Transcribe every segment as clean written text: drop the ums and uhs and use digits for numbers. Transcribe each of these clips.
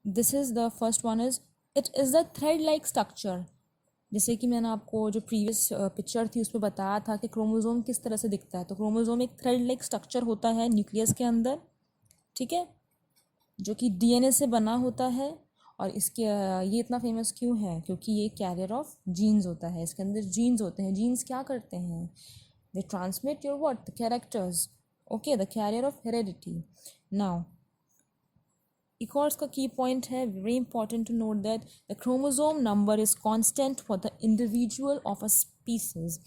This is the first one is it is the thread like structure. जैसे कि मैंने आपको जो प्रीवियस पिक्चर थी उसमें बताया था कि क्रोमोज़ोम किस तरह से दिखता है। तो क्रोमोज़ोम एक थ्रेड लाइक स्ट्रक्चर होता है न्यूक्लियस के अंदर, ठीक है, जो कि डीएनए से बना होता है। और इसके ये इतना फेमस क्यों है? क्योंकि ये कैरियर ऑफ जीन्स होता है, इसके अंदर जीन्स होते हैं। जीन्स क्या करते हैं? They transmit your what? The characters, okay, the carrier of heredity. Now एक और इसका की पॉइंट है, very important to note that the chromosome number is constant for the individual of a species.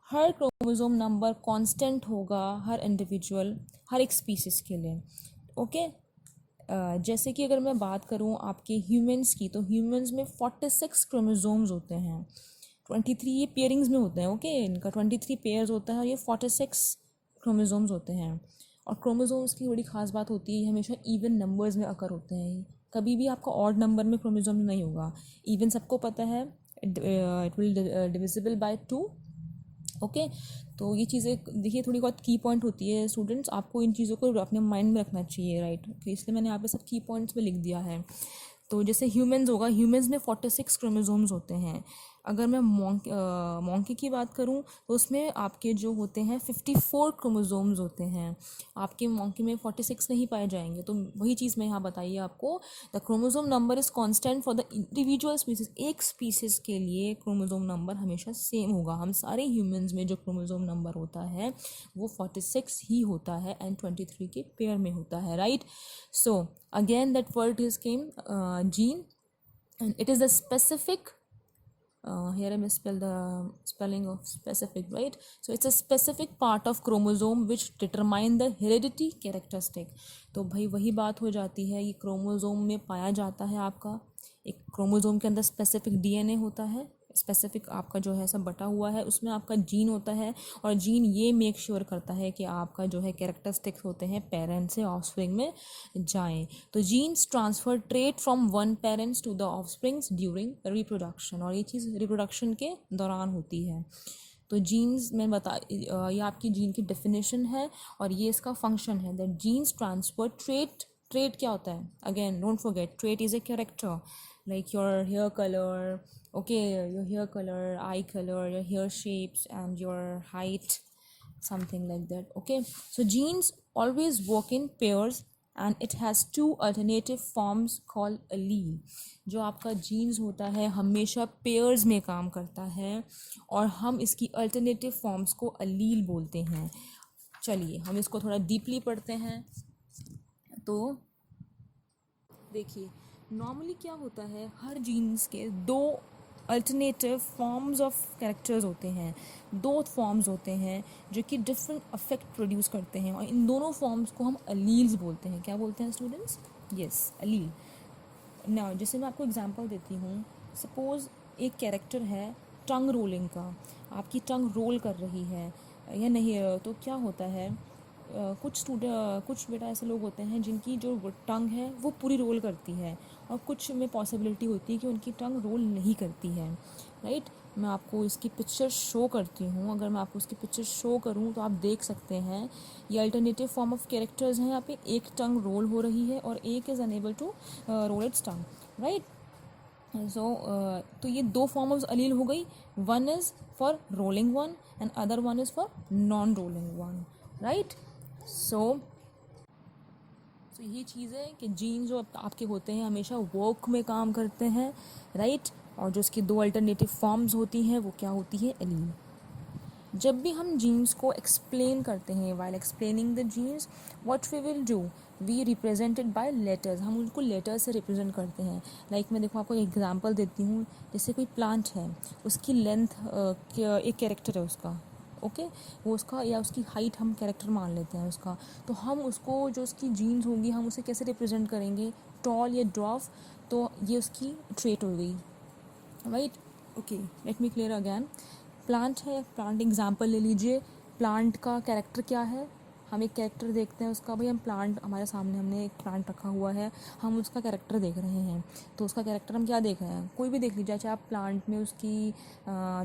हर chromosome number constant होगा हर individual, हर एक species के लिए, ओके। जैसे कि अगर मैं बात करूं आपके ह्यूमंस की, तो ह्यूमंस में 46 क्रोमोसोम्स होते हैं। 23 ये पेयरिंग्स में होते हैं, ओके, इनका 23 पेयर्स होता है और ये 46 क्रोमोसोम्स होते हैं। और क्रोमोसोम्स की बड़ी खास बात होती है, ये हमेशा इवन नंबर्स में अकर होते हैं। कभी भी आपका ऑड नंबर में क्रोमोसोम नहीं होगा। इवन सबको पता है, it will divisible by 2, okay. तो ये चीज़ें देखिए थोड़ी बहुत की पॉइंट होती है स्टूडेंट्स, आपको इन चीज़ों को अपने माइंड में रखना चाहिए, राइट। तो इसलिए मैंने यहाँ पे सब की पॉइंट्स में लिख दिया है। तो जैसे ह्यूमंस होगा, ह्यूमंस में 46 क्रोमोसोम्स होते हैं। अगर मैं मोंकी की बात करूं तो उसमें आपके जो होते हैं 54 क्रोमोसोम्स होते हैं। आपके मोंकी में 46 नहीं पाए जाएंगे। तो वही चीज़ मैं यहाँ बताइए आपको, the chromosome number is constant for the individual species. एक स्पीसीज के लिए क्रोमोसोम नंबर हमेशा सेम होगा। हम सारे ह्यूमंस में जो क्रोमोसोम नंबर होता है वो 46 ही होता है एंड 23 के पेयर में होता है, right. So again that word is came gene, and it is the specific, here I misspell the spelling of specific, right. So it's a specific part of chromosome which determine the heredity characteristic. तो भाई वही बात हो जाती है, ये chromosome में पाया जाता है। आपका एक क्रोमोसोम के अंदर स्पेसिफिक डीएनए होता है, स्पेसिफिक आपका जो है सब बटा हुआ है, उसमें आपका जीन होता है। और जीन ये मेक श्योर करता है कि आपका जो है कैरेक्टरिस्टिक्स होते हैं पेरेंट से ऑफस्प्रिंग में जाएं। तो genes transfer trait from one parents to the offsprings during reproduction, और ये चीज़ रिप्रोडक्शन के दौरान होती है। तो जीन्स में ये आपकी जीन की डेफिनेशन है और ये इसका फंक्शन है, that genes transfer trait. Trait क्या होता है? Again don't forget, trait is a character, like your hair color, okay, your hair color, eye color, your hair shapes and your height, something like that, okay. So genes always work in pairs and it has two alternative forms called allele. जो आपका jeans होता है हमेशा pairs में काम करता है और हम इसकी अल्टरनेटिव फॉर्म्स को अलील बोलते हैं। चलिए हम इसको थोड़ा डीपली पढ़ते हैं। तो देखिए नॉर्मली क्या होता है, हर जीन्स के दो अल्टरनेटिव फॉर्म्स ऑफ कैरेक्टर्स होते हैं, दो फॉर्म्स होते हैं जो कि डिफरेंट अफेक्ट प्रोड्यूस करते हैं और इन दोनों फॉर्म्स को हम अलील्स बोलते हैं। क्या बोलते हैं स्टूडेंट्स? यस, अलील। ना जैसे मैं आपको एग्जांपल देती हूँ, सपोज़ एक कैरेक्टर है टंग रोलिंग का, आपकी टंग रोल कर रही है या नहीं, तो क्या होता है, कुछ बेटा ऐसे लोग होते हैं जिनकी जो टंग है वो पूरी रोल करती है और कुछ में पॉसिबिलिटी होती है कि उनकी टंग रोल नहीं करती है, राइट। मैं आपको इसकी पिक्चर शो करती हूँ। अगर मैं आपको इसकी पिक्चर शो करूँ तो आप देख सकते हैं ये अल्टरनेटिव फॉर्म ऑफ कैरेक्टर्स हैं। यहाँ पे एक टंग रोल हो रही है और एक is unable to roll its tongue, right. So तो ये दो फॉर्म ऑफ अलील हो गई, one is for rolling one and other one is for non rolling one, right. So ये चीज़ है कि जीन जो आपके होते हैं हमेशा वर्क में काम करते हैं, राइट। और जो इसकी दो अल्टरनेटिव फॉर्म्स होती हैं वो क्या होती है? एलील। जब भी हम जीन्स को एक्सप्लेन करते हैं, while explaining the genes what we will do, we represented by letters. हम उनको लेटर्स से रिप्रेजेंट करते हैं। लाइक मैं देखो आपको एक एग्जांपल देती हूँ। जैसे कोई प्लांट है, उसकी लेंथ एक कैरेक्टर है उसका, ओके, वो उसका या उसकी हाइट हम कैरेक्टर मान लेते हैं उसका। तो हम उसको जो उसकी जीन्स होंगी हम उसे कैसे रिप्रेजेंट करेंगे? टॉल या ड्वार्फ, तो ये उसकी ट्रेट हो गई, right. Okay, let me clear again. Plant है, प्लांट एग्जांपल ले लीजिए। प्लांट का कैरेक्टर क्या है? हम एक कैरेक्टर देखते हैं उसका, भाई हम प्लांट, हमारे सामने हमने एक प्लांट रखा हुआ है, हम उसका कैरेक्टर देख रहे हैं, तो उसका कैरेक्टर हम क्या देख रहे हैं, कोई भी देख लीजिए, चाहे आप प्लांट में उसकी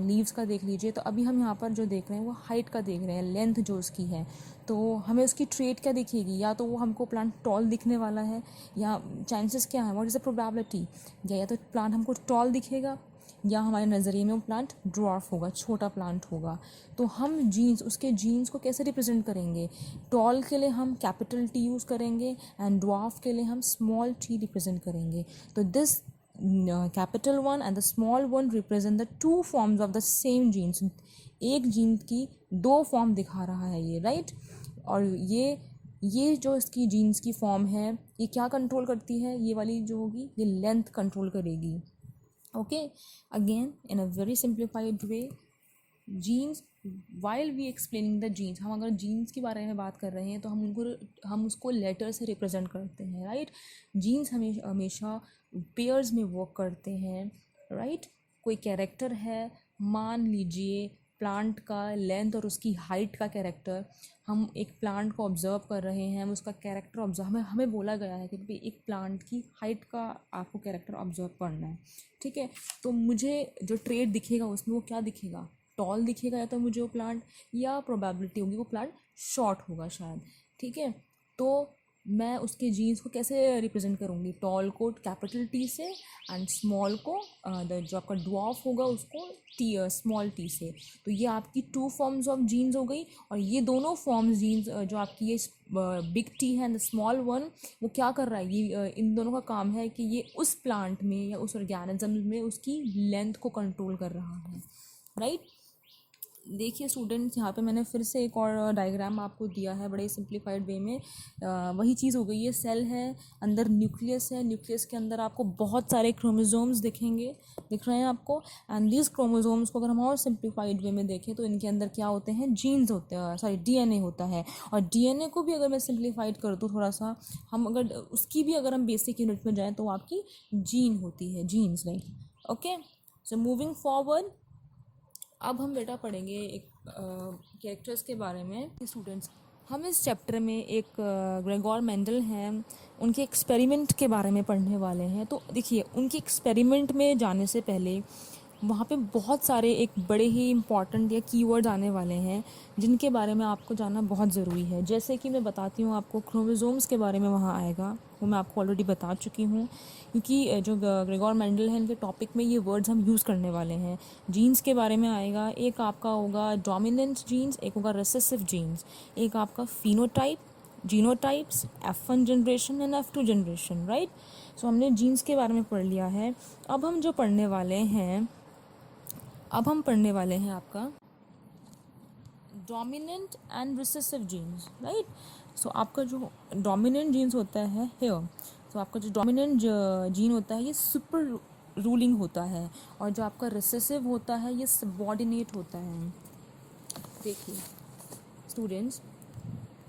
लीव्स का देख लीजिए, तो अभी हम यहाँ पर जो देख रहे हैं वो हाइट का देख रहे हैं, लेंथ जो उसकी है, तो हमें उसकी ट्रेट क्या दिखेगी, या तो वो हमको प्लांट टॉल दिखने वाला है, या चांसेस क्या है, व्हाट इज़ द प्रोबेबिलिटी, या तो प्लांट हमको टॉल दिखेगा, या हमारे नज़रिए में वो प्लांट ड्वार्फ होगा, छोटा प्लांट होगा। तो हम जीन्स, उसके जीन्स को कैसे रिप्रेजेंट करेंगे, टॉल के लिए हम कैपिटल टी यूज़ करेंगे एंड ड्वार्फ के लिए हम स्मॉल टी रिप्रेजेंट करेंगे। तो this capital one and the small one represent the two forms of the same genes। एक जीन की दो फॉर्म दिखा रहा है ये, राइट। और ये जो इसकी जीन्स की फॉर्म है, ये क्या कंट्रोल करती है, ये वाली जो होगी ये लेंथ कंट्रोल करेगी। Okay, again in a very simplified way, genes, while we explaining the genes, हम अगर जीन्स के बारे में बात कर रहे हैं तो हम उसको लेटर से रिप्रेजेंट करते हैं, राइट। जीन्स हमेशा पेयर्स में वर्क करते हैं, राइट। कोई कैरेक्टर है, मान लीजिए प्लांट का लेंथ और उसकी हाइट का कैरेक्टर, हम एक प्लांट को ऑब्ज़र्व कर रहे हैं, हम उसका कैरेक्टर ऑब्ज़र्व, हमें बोला गया है कि भाई एक प्लांट की हाइट का आपको कैरेक्टर ऑब्ज़र्व करना है, ठीक है। तो मुझे जो ट्रेट दिखेगा उसमें वो क्या दिखेगा, टॉल दिखेगा, या तो मुझे वो प्लांट, या प्रोबेबिलिटी होगी वो प्लांट शॉर्ट होगा शायद, ठीक है। तो मैं उसके जीन्स को कैसे रिप्रेजेंट करूँगी, टॉल को कैपिटल टी से एंड स्मॉल को जो आपका ड्वार्फ होगा उसको टी, स्मॉल टी से। तो ये आपकी टू फॉर्म्स ऑफ जीन्स हो गई, और ये दोनों फॉर्म्स जीन्स जो आपकी ये बिग टी है एंड स्मॉल वन, वो क्या कर रहा है, ये इन दोनों का काम है कि ये उस प्लांट में या उस ऑर्गेनिज्म में उसकी लेंथ को कंट्रोल कर रहा है, राइट। देखिए स्टूडेंट्स, यहाँ पे मैंने फिर से एक और डायग्राम आपको दिया है बड़े सिंप्लीफाइड वे में। वही चीज़ हो गई, ये सेल है, अंदर न्यूक्लियस है, न्यूक्लियस के अंदर आपको बहुत सारे क्रोमोसोम्स दिखेंगे, दिख रहे हैं आपको। एंड दिस क्रोमोसोम्स को अगर हम और सिंप्लीफाइड वे में देखें तो इनके अंदर क्या होते हैं, जीन्स होते हैं, सॉरी डीएनए होता है। और डीएनए को भी अगर मैं सिंप्लीफाइड कर दूँ थोड़ा सा, हम अगर उसकी भी अगर हम बेसिक यूनिट में जाएँ तो आपकी जीन होती है, genes, right. Okay, so moving forward, अब हम बेटा पढ़ेंगे एक कैरेक्टर्स के बारे में। स्टूडेंट्स, हम इस चैप्टर में एक ग्रेगोर मेंडल हैं, उनके एक्सपेरिमेंट के बारे में पढ़ने वाले हैं। तो देखिए, उनके एक्सपेरिमेंट में जाने से पहले वहाँ पे बहुत सारे एक बड़े ही इम्पॉर्टेंट या कीवर्ड आने वाले हैं जिनके बारे में आपको जानना बहुत ज़रूरी है। जैसे कि मैं बताती हूँ आपको, क्रोमोसोम्स के बारे में वहाँ आएगा, वो मैं आपको ऑलरेडी बता चुकी हूँ, क्योंकि जो ग्रेगोर मेंडल है इनके टॉपिक में ये वर्ड्स हम यूज़ करने वाले हैं। जीन्स के बारे में आएगा, एक आपका होगा डोमिनेंट जीन्स, एक होगा रिसेसिव जीन्स, एक आपका phenotype, genotypes, F1 generation and F2 generation, right. So हमने जीन्स के बारे में पढ़ लिया है। अब हम जो पढ़ने वाले हैं, अब हम पढ़ने वाले हैं आपका dominant and recessive genes, right. So आपका जो डोमिनेंट जीन्स होता है हेयर, तो आपका जो डोमिनेंट जीन होता है ये सुपर रूलिंग होता है, और जो आपका रिसेसिव होता है ये सबऑर्डिनेट होता है। देखिए स्टूडेंट्स,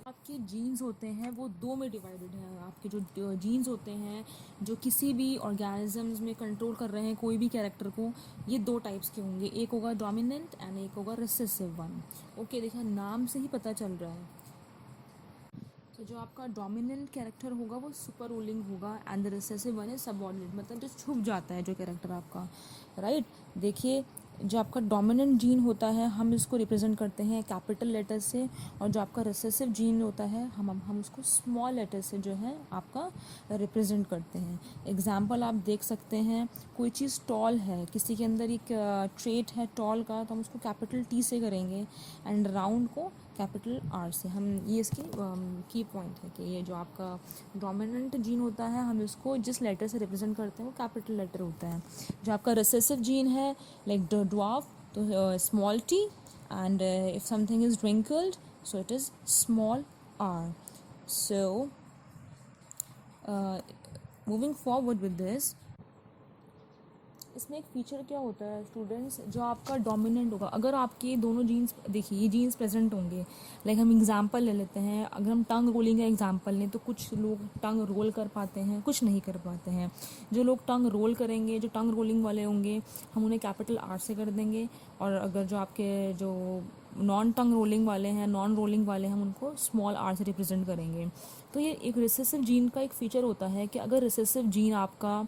आपके जीन्स होते हैं वो दो में डिवाइडेड है। आपके जो जीन्स होते हैं जो किसी भी ऑर्गेनिजम्स में कंट्रोल कर रहे हैं कोई भी कैरेक्टर को, ये दो टाइप्स के होंगे, एक होगा डोमिनेंट एंड एक होगा रिसेसिव वन। ओके, देखिए नाम से ही पता चल रहा है। तो जो आपका डोमिनेंट कैरेक्टर होगा वो सुपर रूलिंग होगा and the recessive one is subordinate, मतलब जो छुप जाता है जो कैरेक्टर आपका, राइट। देखिए, जो आपका डोमिनेंट जीन होता है हम इसको रिप्रेजेंट करते हैं कैपिटल लेटर से, और जो आपका रिसेसिव जीन होता है हम उसको स्मॉल लेटर से जो है आपका रिप्रेजेंट करते हैं। एग्जाम्पल आप देख सकते हैं, कोई चीज़ टॉल है, किसी के अंदर एक ट्रेट है टॉल का, तो हम उसको कैपिटल टी से करेंगे एंड राउंड को कैपिटल आर से। हम ये इसकी की पॉइंट है कि ये जो आपका डोमिनेंट जीन होता है हम इसको जिस लेटर से रिप्रेजेंट करते हैं वो कैपिटल लेटर होता है। जो आपका रिसेसिव जीन है लाइक ड्वार्फ, तो small T, and if something is wrinkled so it is small r. So moving forward with this, इसमें एक फीचर क्या होता है स्टूडेंट्स, जो आपका डोमिनेंट होगा, अगर आपके दोनों जीन्स, देखिए ये जीन्स प्रेजेंट होंगे, लाइक हम एग्जांपल ले लेते हैं, अगर हम टंग रोलिंग का एग्जांपल लें तो कुछ लोग टंग रोल कर पाते हैं, कुछ नहीं कर पाते हैं। जो लोग टंग रोल करेंगे, जो टंग रोलिंग वाले होंगे, हम उन्हें कैपिटल आर से कर देंगे, और अगर जो आपके जो नॉन टंग रोलिंग वाले हैं, नॉन रोलिंग वाले हम उनको स्मॉल आर से रिप्रेजेंट करेंगे। तो ये एक रिसेसिव जीन का एक फीचर होता है कि अगर रिसेसिव जीन आपका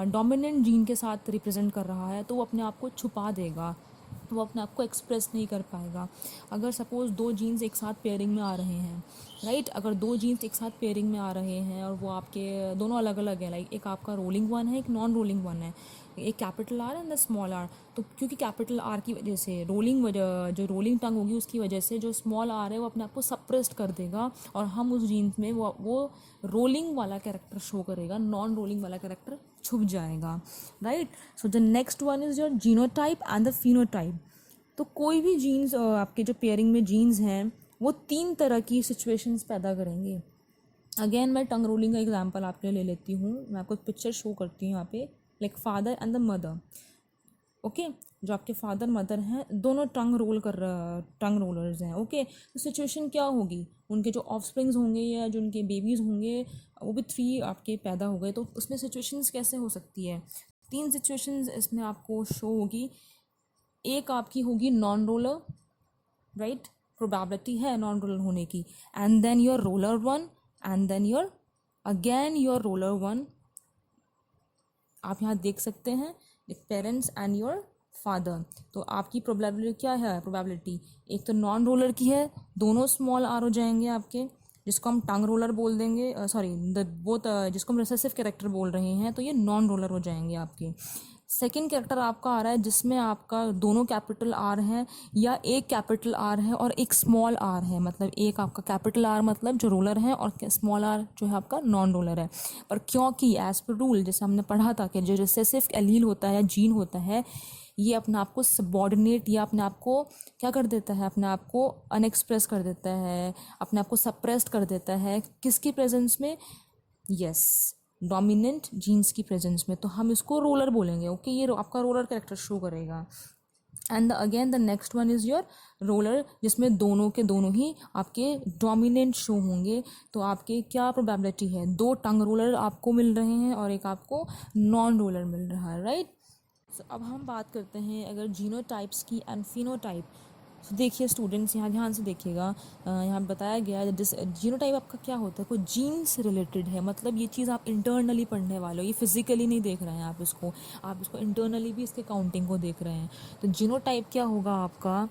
डोमिनेंट जीन के साथ रिप्रेजेंट कर रहा है तो वो अपने आप को छुपा देगा, वो अपने आप को एक्सप्रेस नहीं कर पाएगा। अगर सपोज़ दो जीन्स एक साथ पेयरिंग में आ रहे हैं, राइट, अगर दो जीन्स एक साथ पेयरिंग में आ रहे हैं और वो आपके दोनों अलग अलग हैं, लाइक एक आपका रोलिंग वन है, एक नॉन रोलिंग वन है, एक capital R and the small R, तो क्योंकि कैपिटल आर की वजह से रोलिंग वजह जो रोलिंग टंग होगी उसकी वजह से जो स्मॉल आर है वो अपने आप को सप्रेस्ड कर देगा और हम उस जीन्स में वो रोलिंग वाला कैरेक्टर शो करेगा, नॉन रोलिंग वाला कैरेक्टर छुप जाएगा, right. So the next one is your genotype and the phenotype. तो कोई भी जीन्स आपके जो पेयरिंग में जीन्स हैं वो 3 तरह की सिचुएशंस पैदा करेंगे। अगेन मैं टंग रोलिंग का एग्जांपल आपके लिए ले लेती हूँ, मैं आपको एक पिक्चर शो करती हूँ यहाँ पे, like father and the mother. Okay, जो आपके फादर मदर हैं दोनों टंग रोलर्स हैं। ओके, तो सिचुएशन क्या होगी, उनके जो ऑफस्प्रिंग्स होंगे या जो उनके बेबीज़ होंगे वो भी 3 आपके पैदा हो गए, तो उसमें सिचुएशंस कैसे हो सकती है। 3 सिचुएशंस इसमें आपको शो होगी। एक आपकी होगी नॉन रोलर, राइट, प्रोबेबिलिटी है नॉन रोलर होने की, and then your roller one, and then your again your roller one. आप यहाँ देख सकते हैं पेरेंट्स एंड योर फादर। तो आपकी प्रोबेबिलिटी क्या है, प्रोबेबिलिटी एक तो नॉन रोलर की है, दोनों स्मॉल आर हो जाएंगे आपके, जिसको हम टंग रोलर बोल देंगे, सॉरी जिसको हम रिसेसिव कैरेक्टर बोल रहे हैं, तो ये नॉन रोलर हो जाएंगे आपके। सेकेंड कैरेक्टर आपका आ रहा है जिसमें आपका दोनों कैपिटल आर हैं या एक कैपिटल आर है और एक स्मॉल आर है, मतलब एक आपका कैपिटल आर मतलब जो रोलर है और स्मॉल आर जो है आपका नॉन रोलर है। पर क्योंकि एज पर रूल जैसे हमने पढ़ा था कि जो रिसेसिव एलील होता है या जीन होता है ये अपने आप को सबॉर्डिनेट या अपने आप को क्या कर देता है, अपने आप को अनएक्सप्रेस कर देता है, अपने आप को सप्रेस्ड कर देता है, किसकी प्रेजेंस में, यस, डोमिनेंट जीन्स की प्रेजेंस में, तो हम इसको रोलर बोलेंगे। ओके, ये आपका रोलर कैरेक्टर शो करेगा। And again the next one is your roller, जिसमें दोनों के दोनों ही आपके डोमिनेंट शो होंगे। तो आपके क्या प्रोबेबिलिटी है, 2 टंग रोलर आपको मिल रहे हैं और एक आपको नॉन रोलर मिल रहा है, राइट। अब हम बात करते हैं अगर जीनोटाइप्स की एंड फिनोटाइप। तो देखिए स्टूडेंट्स यहाँ ध्यान से देखिएगा, यहाँ बताया गया है जीनोटाइप आपका क्या होता है, कोई जीन से रिलेटेड है, मतलब ये चीज़ आप इंटरनली पढ़ने वाले हो, ये फिजिकली नहीं देख रहे हैं आप इसको इंटरनली भी इसके काउंटिंग को देख रहे हैं। तो जीनोटाइप क्या होगा आपका,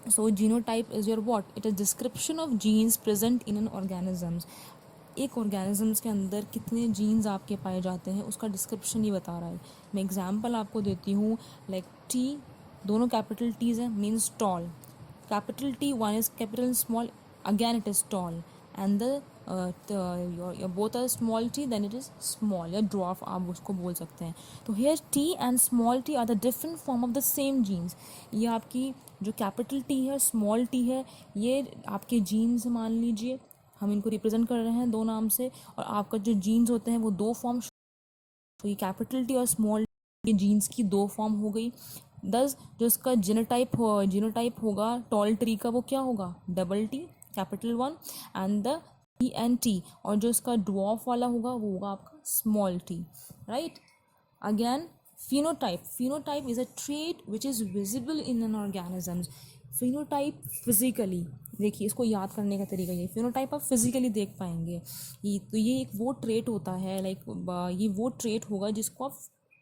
so genotype is your what, it is description of genes present in an organisms. एक ऑर्गेनिजम्स के अंदर कितने जीन्स आपके पाए जाते हैं उसका डिस्क्रिप्शन ही बता रहा है। मैं एग्जांपल आपको देती हूँ, लाइक टी, दोनों कैपिटल टीज हैं, means tall, capital T one is capital small, again it is tall, and the both are small T then it is small या ड्वार्फ आप उसको बोल सकते हैं। तो here T and small T are the different form of the same genes. ये आपकी जो कैपिटल टी है, स्मॉल टी है, ये आपके जीन्स मान लीजिए, हम इनको रिप्रेजेंट कर रहे हैं 2 नाम से, और आपका जो जीन्स होते हैं वो 2 फॉर्म, तो ये कैपिटल टी और स्मॉल टी जीन्स की 2 फॉर्म हो गई। 10 जो इसका जीनोटाइप होगा टॉल ट्री का वो क्या होगा, double T capital 1 and the T and T, और जो इसका ड्वार्फ वाला होगा वो होगा आपका small T, right. Again phenotype is a trait which is visible in an organisms. Phenotype physically, देखिए इसको याद करने का तरीका ये, फिनोटाइप आप फिजिकली देख पाएंगे, तो ये एक वो ट्रेट होता है, लाइक ये वो ट्रेट होगा जिसको आप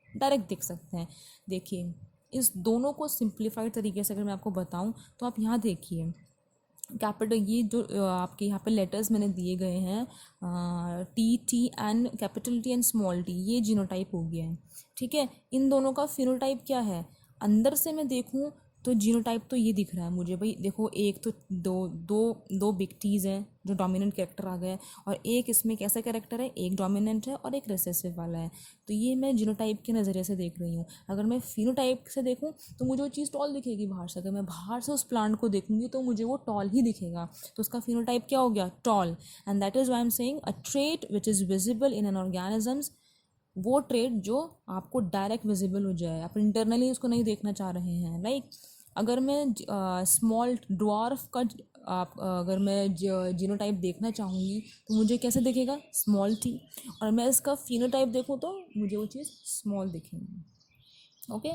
डायरेक्ट देख सकते हैं। देखिए इस दोनों को सिंप्लीफाइड तरीके से अगर मैं आपको बताऊं तो आप यहाँ देखिए कैपिटल, ये जो आपके यहाँ पे लेटर्स मैंने दिए गए हैं, T and capital T and small T, ये जीनोटाइप हो गया है, ठीक है। इन दोनों का फिनोटाइप क्या है, अंदर से मैं देखूँ तो जीनोटाइप तो ये दिख रहा है मुझे, भाई देखो एक तो दो बिग टीज़ हैं जो डोमिनेंट कैरेक्टर आ गए, और एक इसमें कैसा कैरेक्टर है, एक डोमिनेंट है और एक रिसेसिव वाला है, तो ये मैं जीनोटाइप के नज़रिए से देख रही हूँ। अगर मैं फिनोटाइप से देखूँ तो मुझे वो चीज़ टॉल दिखेगी बाहर से, अगर मैं बाहर से उस प्लांट को देखूँगी तो मुझे वो टॉल ही दिखेगा, तो उसका फिनोटाइप क्या हो गया, tall. And that is why I am saying a trait which is visible in an organisms, वो ट्रेट जो आपको डायरेक्ट विजिबल हो जाए, आप इंटरनली उसको नहीं देखना चाह रहे हैं, लाइक अगर मैं स्मॉल ड्वार्फ का अगर मैं जीनोटाइप देखना चाहूँगी तो मुझे कैसे दिखेगा, स्मॉल टी, और मैं इसका फिनोटाइप देखूँ तो मुझे वो चीज़ स्मॉल दिखेगी। ओके,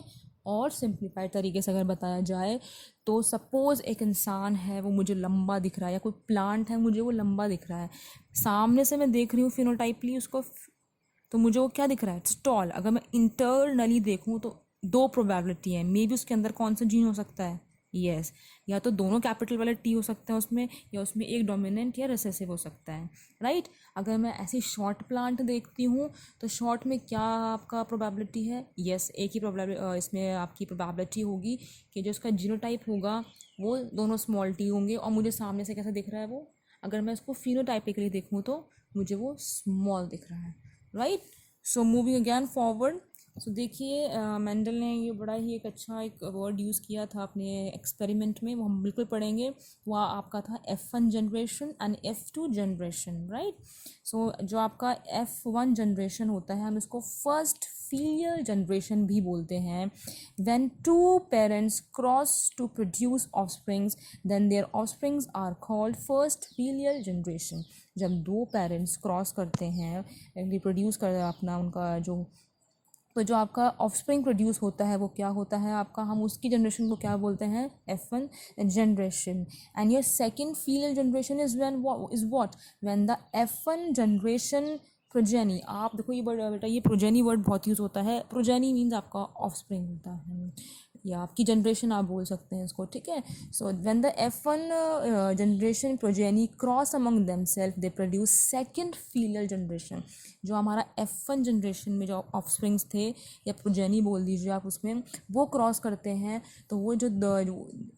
और सिंप्लीफाइड तरीके से अगर बताया जाए तो सपोज़ एक इंसान है, वो मुझे लंबा दिख रहा है, या कोई प्लांट है मुझे वो लंबा दिख रहा है, सामने से मैं देख रही हूँ फिनोटाइपली उसको, तो मुझे वो क्या दिख रहा है, इट्स टॉल। अगर मैं इंटरनली देखूँ तो दो प्रोबेबिलिटी है, मे बी उसके अंदर कौन सा जीन हो सकता है, यस, या तो दोनों कैपिटल वाले टी हो सकते हैं उसमें, या उसमें एक डोमिनेंट या रिसेसिव हो सकता है, राइट। अगर मैं ऐसी शॉर्ट प्लांट देखती हूँ तो शॉर्ट में क्या आपका प्रोबेबिलिटी है, यस, एक ही प्रोबेबिलिटी, इसमें आपकी प्रोबेबिलिटी होगी कि जो उसका जीनोटाइप होगा वो दोनों स्मॉल टी होंगे, और मुझे सामने से कैसा दिख रहा है वो, अगर मैं उसको फिनोटाइपिकली देखूँ तो मुझे वो स्मॉल दिख रहा है, right. So moving again forward, so देखिए मेंडल ने ये बड़ा ही एक अच्छा एक वर्ड यूज़ किया था अपने एक्सपेरिमेंट में, वो हम बिल्कुल पढ़ेंगे। वह आपका था F1 generation and F2 generation, right. So जो आपका F1 जनरेशन होता है हम इसको फर्स्ट फीलियल जनरेशन भी बोलते हैं। When two parents cross to produce offsprings then their offsprings are called first filial generation. जब दो पेरेंट्स क्रॉस करते हैं, रिप्रोड्यूस कर अपना उनका तो जो आपका ऑफस्प्रिंग प्रोड्यूस होता है वो क्या होता है आपका, हम उसकी जनरेशन को क्या बोलते हैं, F1 generation. And your second filial generation is what, when the F1 generation progeny, आप देखो ये वर्ड बेटा, ये प्रोजेनी वर्ड बहुत यूज़ होता है। प्रोजेनी मीन्स आपका ऑफस्प्रिंग होता है, या आपकी जनरेशन आप बोल सकते हैं इसको, ठीक है। So when the F1 generation progeny cross among themself they produce second filial generation. जो हमारा F1 जनरेशन में जो ऑफस्प्रिंग्स थे, या प्रोजेनी बोल दीजिए आप, उसमें वो क्रॉस करते हैं, तो वो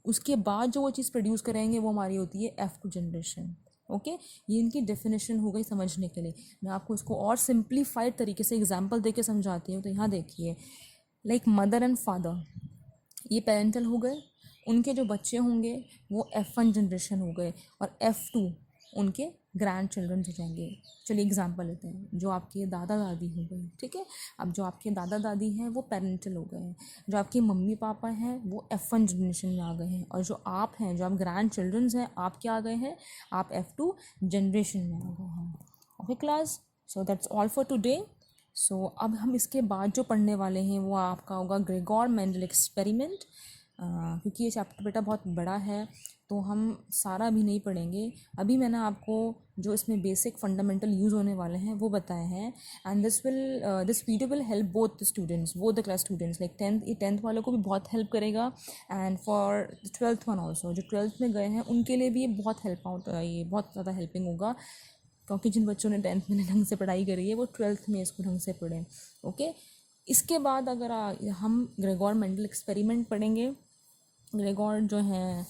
उसके बाद जो वो चीज़ प्रोड्यूस करेंगे वो हमारी होती है F2 जनरेशन। ओके, ये इनकी डेफिनेशन हो गई समझने के लिए। मैं आपको इसको और सिंप्लीफाइड तरीके से एग्जांपल देके समझाती हूँ। तो यहाँ देखिए, लाइक मदर एंड फादर, ये पेरेंटल हो गए, उनके जो बच्चे होंगे वो F1 जनरेशन हो गए, और F2 उनके ग्रैंड चिल्ड्रन हो जाएंगे। चलिए एग्जांपल लेते हैं, जो आपके दादा दादी हो गए, ठीक है। अब जो आपके दादा दादी हैं वो पेरेंटल हो गए हैं, जो आपके मम्मी पापा हैं वो F1 जनरेशन में आ गए हैं, और जो आप हैं, जो आप ग्रैंड चिल्ड्रंस हैं, आप क्या आ गए हैं, आप F2 जनरेशन में आ गए हैं। Okay class, so that's all for today. So अब हम इसके बाद जो पढ़ने वाले हैं वो आपका होगा ग्रेगोर मेंडल एक्सपेरिमेंट। क्योंकि ये चैप्टर बेटा बहुत बड़ा है तो हम सारा भी नहीं पढ़ेंगे। अभी मैंने आपको जो इसमें बेसिक फंडामेंटल यूज़ होने वाले हैं वो बताए हैं, and this video will help both the students, both the class students, like tenth वालों को भी बहुत हेल्प करेगा, and for the 12th one also, जो 12th में गए हैं उनके लिए भी ये बहुत हेल्प आउट, ये बहुत ज़्यादा हेल्पिंग होगा, क्योंकि जिन बच्चों ने 10th में ढंग से पढ़ाई करी है वो 12th में इसको ढंग से पढ़ें। ओके, इसके बाद अगर हम ग्रेगोर मेंडल एक्सपेरिमेंट पढ़ेंगे। ग्रेगोर जो हैं,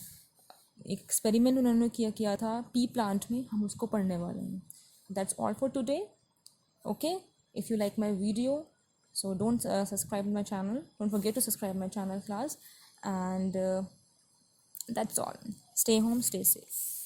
एक एक्सपेरिमेंट उन्होंने किया था पी प्लांट में, हम उसको पढ़ने वाले हैं। That's all for today. Okay, if you like my video, so don't subscribe my channel, don't forget to subscribe my channel class, and that's all. Stay home, stay safe.